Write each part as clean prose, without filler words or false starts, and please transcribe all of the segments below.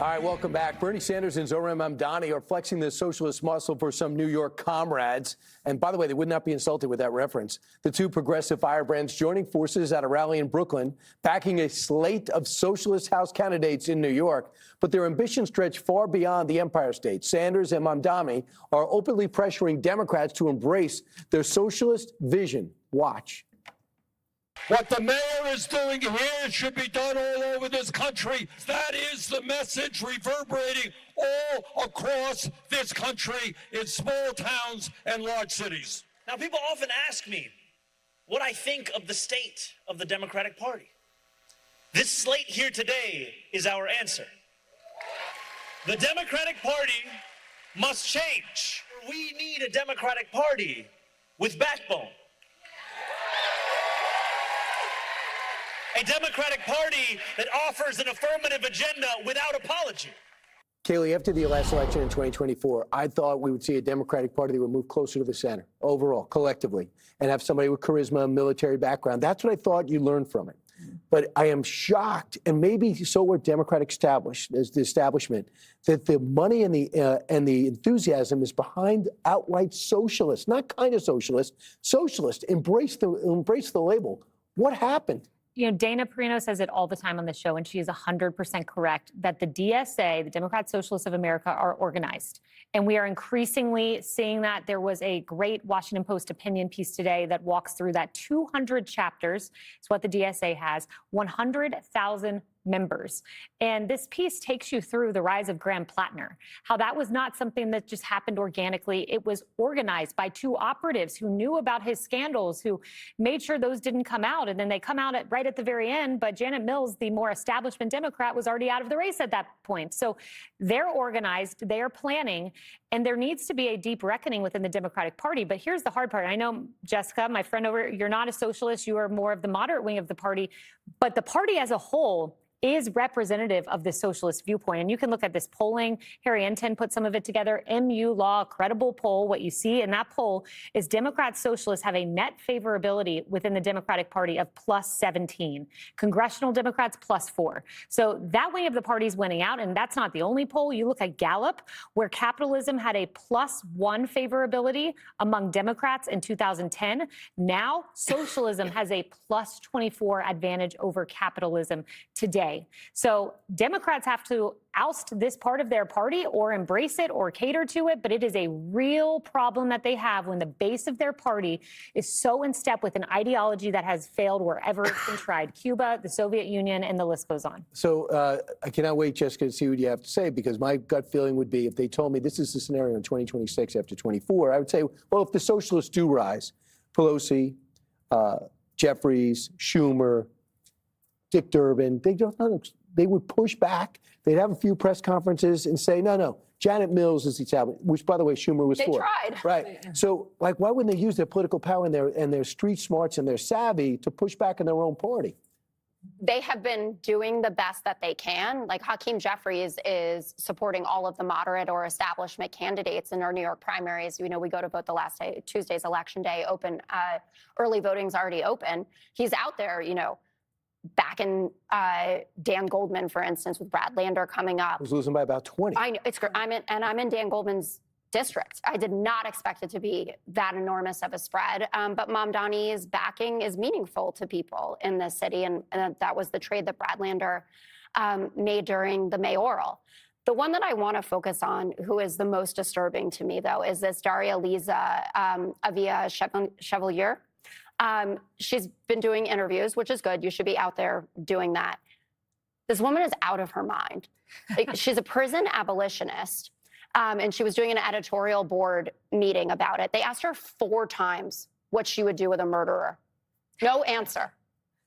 All right, welcome back. Bernie Sanders and Zohran Mamdani are flexing the socialist muscle for some New York comrades. And by the way, they would not be insulted with that reference. The two progressive firebrands joining forces at a rally in Brooklyn, backing a slate of socialist House candidates in New York. But their ambitions stretch far beyond the Empire State. Sanders and Mamdani are openly pressuring Democrats to embrace their socialist vision. Watch. What the mayor is doing here should be done all over this country. That is the message reverberating all across this country in small towns and large cities. Now, people often ask me what I think of the state of the Democratic Party. This slate here today is our answer. The Democratic Party must change. We need a Democratic Party with backbone. A Democratic Party that offers an affirmative agenda without apology. Kayleigh, after the last election in 2024, I thought we would see a Democratic Party that would move closer to the center overall, collectively, and have somebody with charisma and military background. That's what I thought you learned from it. But I am shocked, and maybe so were Democratic establishment, that the money and the enthusiasm is behind outright socialists, not kind of socialists. Socialist, embrace the label. What happened? You know, Dana Perino says it all the time on the show, and she is 100% correct, that the DSA, the Democrat Socialists of America, are organized. And we are increasingly seeing that. There was a great Washington Post opinion piece today that walks through that. 200 chapters is what the DSA has, 100,000 members. And this piece takes you through the rise of Graham Plattner, how that was not something that just happened organically. It was organized by two operatives who knew about his scandals, who made sure those didn't come out. And then they come out right at the very end. But Janet Mills, the more establishment Democrat, was already out of the race at that point. So they're organized, they are planning, and there needs to be a deep reckoning within the Democratic Party. But here's the hard part. I know, Jessica, my friend over, you're not a socialist. You are more of the moderate wing of the party. But the party as a whole is representative of the socialist viewpoint. And you can look at this polling. Harry Enten put some of it together. MU Law, credible poll. What you see in that poll is Democrats, socialists have a net favorability within the Democratic Party of plus 17. Congressional Democrats plus 4. So that wing of the party is winning out. And that's not the only poll. You look at Gallup, where capitalism had a plus 1 favorability among Democrats in 2010. Now socialism has a plus 24 advantage over capitalism today. So Democrats have to oust this part of their party or embrace it or cater to it. But it is a real problem that they have when the base of their party is so in step with an ideology that has failed wherever it's been tried. Cuba, the Soviet Union, and the list goes on. So I cannot wait, Jessica, to see what you have to say, because my gut feeling would be if they told me this is the scenario in 2026 after 24, I would say, well, if the socialists do rise, Pelosi, Jeffries, Schumer, Dick Durbin, they would push back. They'd have a few press conferences and say, no, Janet Mills is the establishment, which, by the way, Schumer was for. They tried. Right. So, why wouldn't they use their political power and their street smarts and their savvy to push back in their own party? They have been doing the best that they can. Like Hakeem Jeffries is supporting all of the moderate or establishment candidates in our New York primaries. You know, we go to vote the last day, Tuesday's election day, open, early voting's already open. He's out there, backing Dan Goldman, for instance, with Brad Lander coming up. He's losing by about 20. I know, I'm in Dan Goldman's district. I did not expect it to be that enormous of a spread. But Mamdani's backing is meaningful to people in this city. And that was the trade that Brad Lander made during the mayoral. The one that I want to focus on, who is the most disturbing to me, though, is this Daria Liza Avia Chevalier. She's been doing interviews, which is good. You should be out there doing that. This woman is out of her mind. She's a prison abolitionist, and she was doing an editorial board meeting about it. They asked her 4 times what she would do with a murderer. No answer.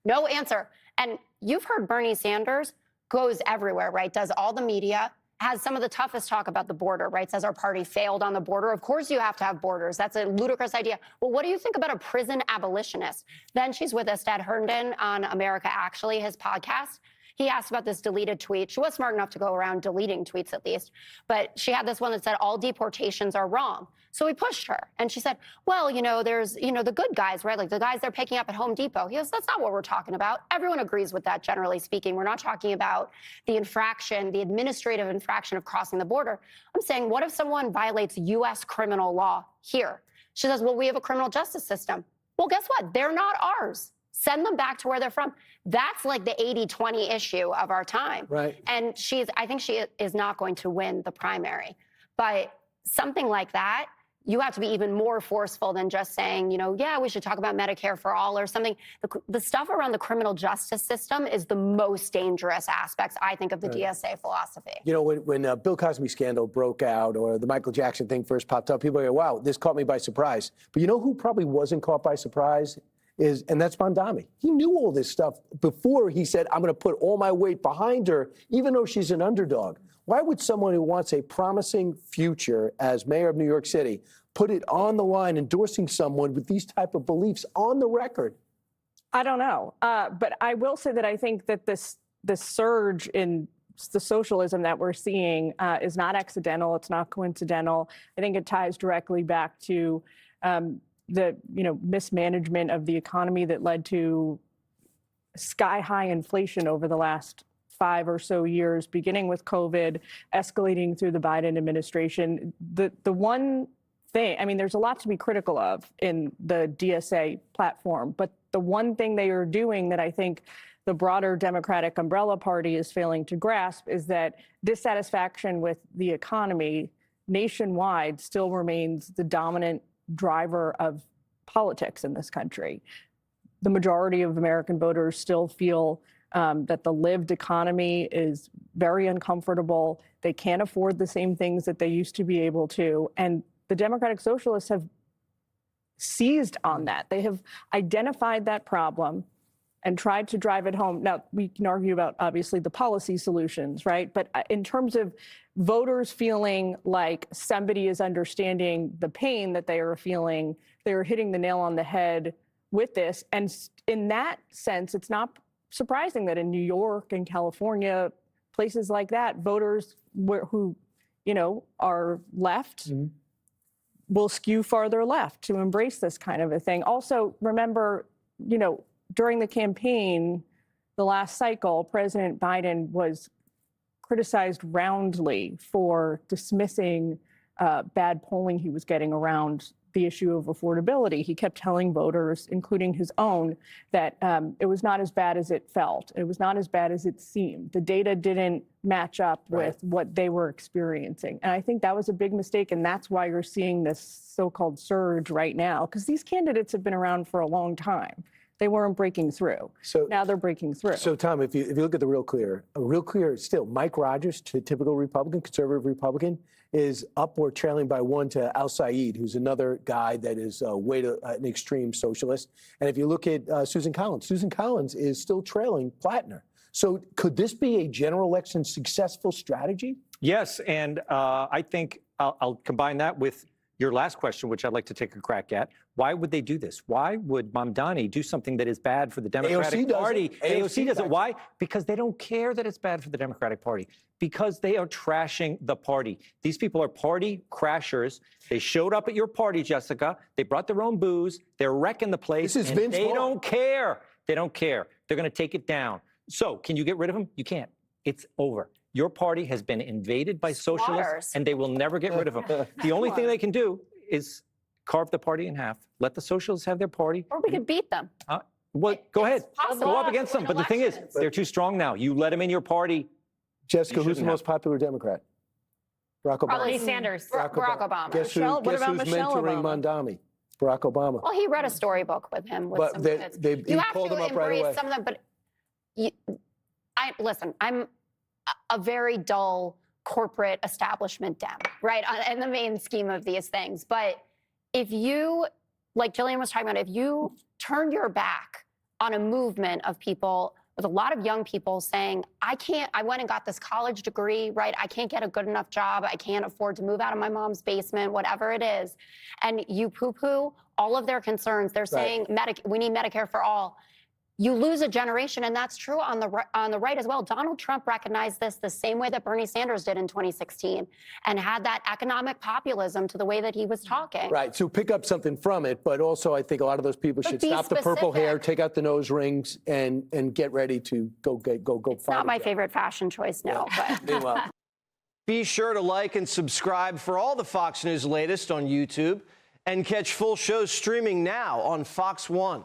No answer. And you've heard Bernie Sanders goes everywhere, right? Does all the media, has some of the toughest talk about the border, right? Says our party failed on the border. Of course you have to have borders. That's a ludicrous idea. Well, what do you think about a prison abolitionist? Then she's with Ested Herndon on America Actually, his podcast. he asked about this deleted tweet. She was smart enough to go around deleting tweets at least, but she had this one that said all deportations are wrong. So we pushed her, and she said, well, there's, the good guys, right? Like the guys they're picking up at Home Depot. He goes, that's not what we're talking about. Everyone agrees with that, generally speaking. We're not talking about the infraction, the administrative infraction of crossing the border. I'm saying, what if someone violates U.S. criminal law here? She says, well, we have a criminal justice system. Well, guess what? They're not ours. Send them back to where they're from. That's like the 80-20 issue of our time. Right. And I think she is not going to win the primary. But something like that, you have to be even more forceful than just saying, yeah, we should talk about Medicare for all or something. The stuff around the criminal justice system is the most dangerous aspects, I think, of the DSA philosophy. When Bill Cosby scandal broke out or the Michael Jackson thing first popped up, people go, wow, this caught me by surprise. But you know who probably wasn't caught by surprise? And that's Mamdani. He knew all this stuff before he said, I'm going to put all my weight behind her, even though she's an underdog. Why would someone who wants a promising future as mayor of New York City put it on the line, endorsing someone with these type of beliefs on the record? I don't know. But I will say that I think that this surge in the socialism that we're seeing is not accidental. It's not coincidental. I think it ties directly back to the mismanagement of the economy that led to sky-high inflation over the last 5 or so years, beginning with COVID, escalating through the Biden administration. The one thing, I mean, there's a lot to be critical of in the DSA platform, but the one thing they are doing that I think the broader Democratic umbrella party is failing to grasp is that dissatisfaction with the economy nationwide still remains the dominant driver of politics in this country. The majority of American voters still feel that the lived economy is very uncomfortable. They can't afford the same things that they used to be able to. And the Democratic Socialists have seized on that. They have identified that problem and tried to drive it home. Now, we can argue about, obviously, the policy solutions, right? But in terms of voters feeling like somebody is understanding the pain that they are feeling, they are hitting the nail on the head with this. And in that sense, it's not surprising that in New York and California, places like that, voters who, are left will skew farther left to embrace this kind of a thing. Also, remember, during the campaign, the last cycle, President Biden was criticized roundly for dismissing bad polling he was getting around the issue of affordability. He kept telling voters, including his own, that it was not as bad as it felt. It was not as bad as it seemed. The data didn't match up with what they were experiencing. And I think that was a big mistake. And that's why you're seeing this so-called surge right now, because these candidates have been around for a long time. They weren't breaking through. So now they're breaking through. So, Tom, if you look at the Real Clear still, Mike Rogers, typical Republican, conservative Republican, is up or trailing by 1 to Al Saeed, who's another guy that is an extreme socialist. And if you look at Susan Collins is still trailing Plattner. So could this be a general election successful strategy? Yes, and I think I'll combine that with your last question, which I'd like to take a crack at. Why would they do this? Why would Mamdani do something that is bad for the Democratic Party? AOC does it. Why? Because they don't care that it's bad for the Democratic Party. Because they are trashing the party. These people are party crashers. They showed up at your party, Jessica. They brought their own booze. They're wrecking the place. This is Vince They Vaughn. don't care. They don't care. They're going to take it down. So can you get rid of them? You can't. It's over. Your party has been invaded by socialists, and they will never get rid of them. The only thing they can do is carve the party in half. Let the socialists have their party. Or we could beat them. Go ahead. possible. Go up against them. But the thing is, they're too strong now. You let them in your party. Jessica, who's the most popular Democrat? Barack Obama. Bernie Sanders. Barack Obama. Guess What who's about Michelle mentoring Obama? Mamdani? Barack Obama. Well, he read a storybook with him. With But some they- kids. they- You he have pulled to them up right embrace away. some of them, but listen, I'm a very dull corporate establishment Dem, right? In the main scheme of these things. But if you, like Jillian was talking about, if you turn your back on a movement of people, with a lot of young people saying, I went and got this college degree, right? I can't get a good enough job. I can't afford to move out of my mom's basement, whatever it is. And you poo-poo all of their concerns. They're saying, we need Medicare for all. you lose a generation, and that's true on the right as well. Donald Trump recognized this the same way that Bernie Sanders did in 2016, and had that economic populism to the way that he was talking. Right. So pick up something from it, but also I think a lot of those people But should be stop the purple hair, specific. take out the nose rings, and get ready to go. It's not my favorite fashion choice, no. But Meanwhile. Be sure to like and subscribe for all the Fox News latest on YouTube, and catch full shows streaming now on Fox One.